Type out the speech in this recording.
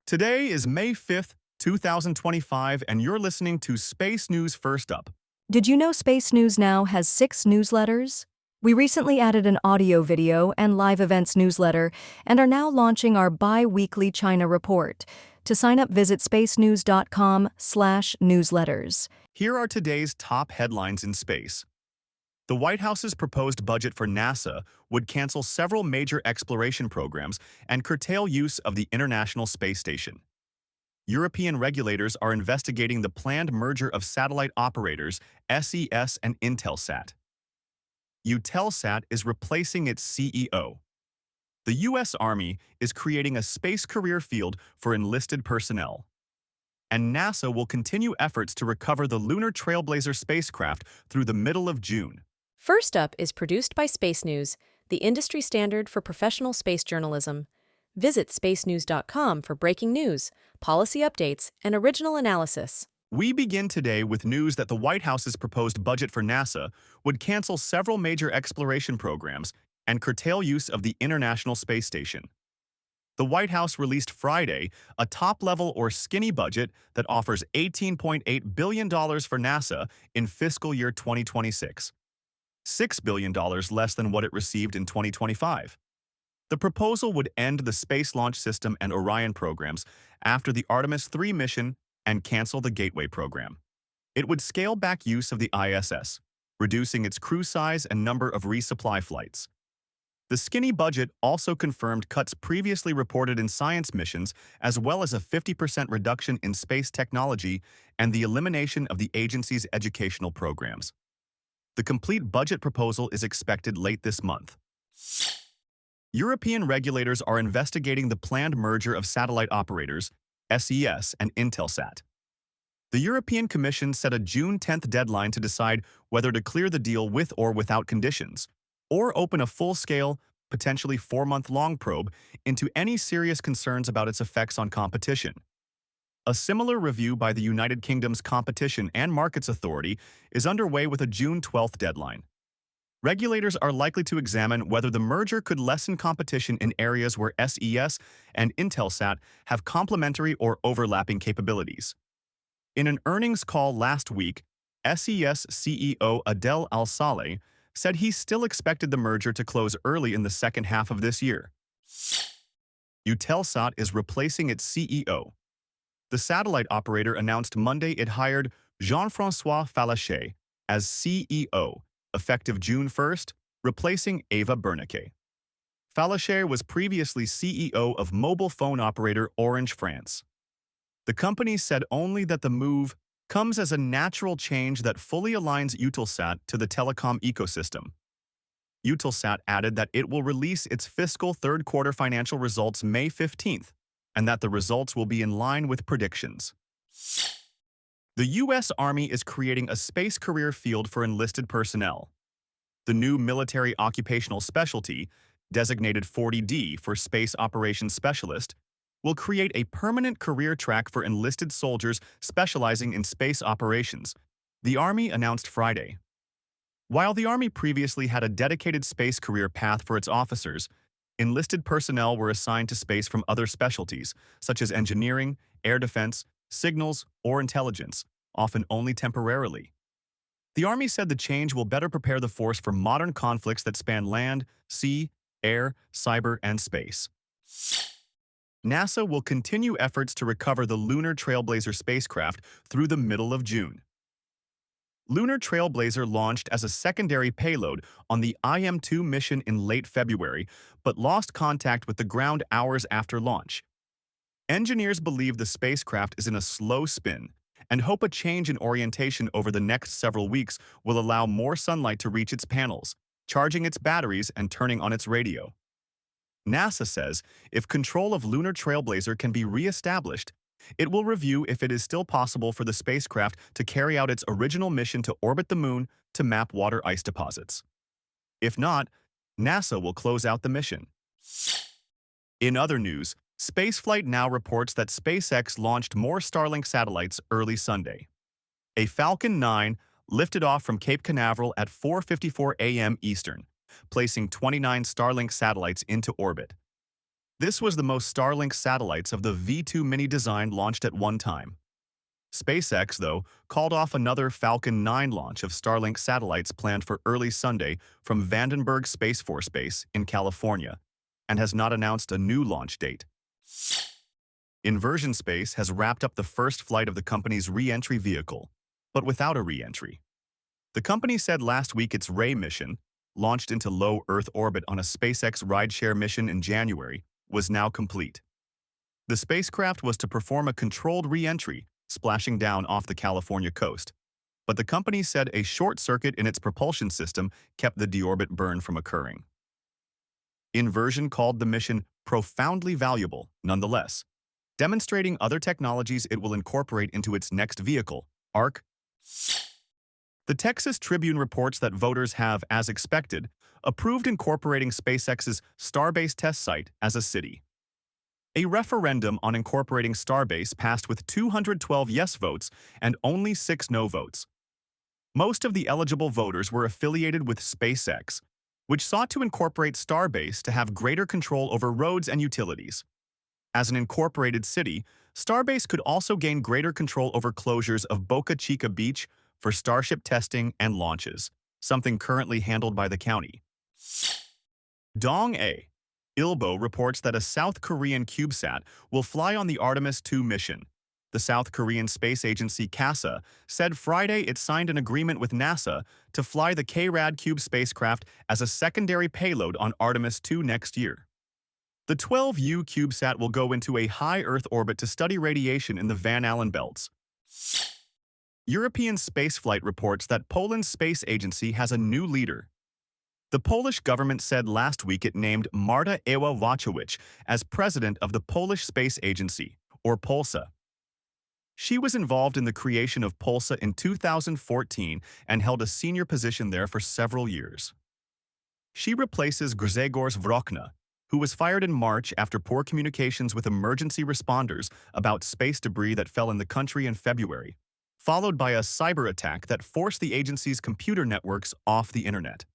Today is May 5th, 2025, and you're listening to Space News First Up. Did you know Space News now has 6 newsletters? We recently added an audio, video, and live events newsletter and are now launching our bi-weekly China report. To sign up, visit spacenews.com/newsletters. Here are today's top headlines in space. The White House's proposed budget for NASA would cancel several major exploration programs and curtail use of the International Space Station. European regulators are investigating the planned merger of satellite operators SES and Eutelsat. Eutelsat is replacing its CEO. The U.S. Army is creating a space career field for enlisted personnel. And NASA will continue efforts to recover the Lunar Trailblazer spacecraft through the middle of June. First Up is produced by Space News, the industry standard for professional space journalism. Visit spacenews.com for breaking news, policy updates, and original analysis. We begin today with news that the White House's proposed budget for NASA would cancel several major exploration programs and curtail use of the International Space Station. The White House released Friday a top-level or skinny budget that offers $18.8 billion for NASA in fiscal year 2026, $6 billion less than what it received in 2025. The proposal would end the Space Launch System and Orion programs after the Artemis 3 mission and cancel the Gateway program. It would scale back use of the ISS, reducing its crew size and number of resupply flights. The skinny budget also confirmed cuts previously reported in science missions, as well as a 50% reduction in space technology and the elimination of the agency's educational programs. The complete budget proposal is expected late this month. European regulators are investigating the planned merger of satellite operators, SES and Eutelsat. The European Commission set a June 10th deadline to decide whether to clear the deal with or without conditions, or open a full-scale, potentially 4-month-long probe into any serious concerns about its effects on competition. A similar review by the United Kingdom's Competition and Markets Authority is underway with a June 12th deadline. Regulators are likely to examine whether the merger could lessen competition in areas where SES and Eutelsat have complementary or overlapping capabilities. In an earnings call last week, SES CEO Adel Al-Saleh said he still expected the merger to close early in the second half of this year. Eutelsat is replacing its CEO. The satellite operator announced Monday it hired Jean-François Fallacher as CEO, effective June 1st, replacing Eva Bernacke. Fallacher was previously CEO of mobile phone operator Orange France. The company said only that the move comes as a natural change that fully aligns Eutelsat to the telecom ecosystem. Eutelsat added that it will release its fiscal third-quarter financial results May 15th, and that the results will be in line with predictions. The U.S. Army is creating a space career field for enlisted personnel. The new military occupational specialty, designated 40D for Space Operations Specialist, will create a permanent career track for enlisted soldiers specializing in space operations, the Army announced Friday. While the Army previously had a dedicated space career path for its officers, enlisted personnel were assigned to space from other specialties, such as engineering, air defense, signals, or intelligence, often only temporarily. The Army said the change will better prepare the force for modern conflicts that span land, sea, air, cyber, and space. NASA will continue efforts to recover the Lunar Trailblazer spacecraft through the middle of June. Lunar Trailblazer launched as a secondary payload on the IM-2 mission in late February, but lost contact with the ground hours after launch. Engineers believe the spacecraft is in a slow spin and hope a change in orientation over the next several weeks will allow more sunlight to reach its panels, charging its batteries and turning on its radio. NASA says if control of Lunar Trailblazer can be re-established, it will review if it is still possible for the spacecraft to carry out its original mission to orbit the Moon to map water ice deposits. If not, NASA will close out the mission. In other news, Spaceflight Now reports that SpaceX launched more Starlink satellites early Sunday. A Falcon 9 lifted off from Cape Canaveral at 4:54 a.m. Eastern, placing 29 Starlink satellites into orbit. This was the most Starlink satellites of the V2 mini design launched at one time. SpaceX, though, called off another Falcon 9 launch of Starlink satellites planned for early Sunday from Vandenberg Space Force Base in California, and has not announced a new launch date. Inversion Space has wrapped up the first flight of the company's re-entry vehicle, but without a re-entry. The company said last week its Ray mission, launched into low Earth orbit on a SpaceX rideshare mission in January, was now complete. The spacecraft was to perform a controlled re-entry, splashing down off the California coast, but the company said a short circuit in its propulsion system kept the deorbit burn from occurring. Inversion called the mission profoundly valuable, nonetheless, demonstrating other technologies it will incorporate into its next vehicle, ARC. The Texas Tribune reports that voters have, as expected, approved incorporating SpaceX's Starbase test site as a city. A referendum on incorporating Starbase passed with 212 yes votes and only 6 no votes. Most of the eligible voters were affiliated with SpaceX, which sought to incorporate Starbase to have greater control over roads and utilities. As an incorporated city, Starbase could also gain greater control over closures of Boca Chica Beach for Starship testing and launches, something currently handled by the county. Dong-A Ilbo reports that a South Korean CubeSat will fly on the Artemis II mission. The South Korean space agency KASA said Friday it signed an agreement with NASA to fly the KRAD Cube spacecraft as a secondary payload on Artemis II next year. The 12U CubeSat will go into a high Earth orbit to study radiation in the Van Allen belts. European spaceflight reports that Poland's space agency has a new leader. The Polish government said last week it named Marta Ewa-Wachowicz as president of the Polish Space Agency, or Polsa. She was involved in the creation of Polsa in 2014 and held a senior position there for several years. She replaces Grzegorz Wrochna, who was fired in March after poor communications with emergency responders about space debris that fell in the country in February, followed by a cyber attack that forced the agency's computer networks off the internet.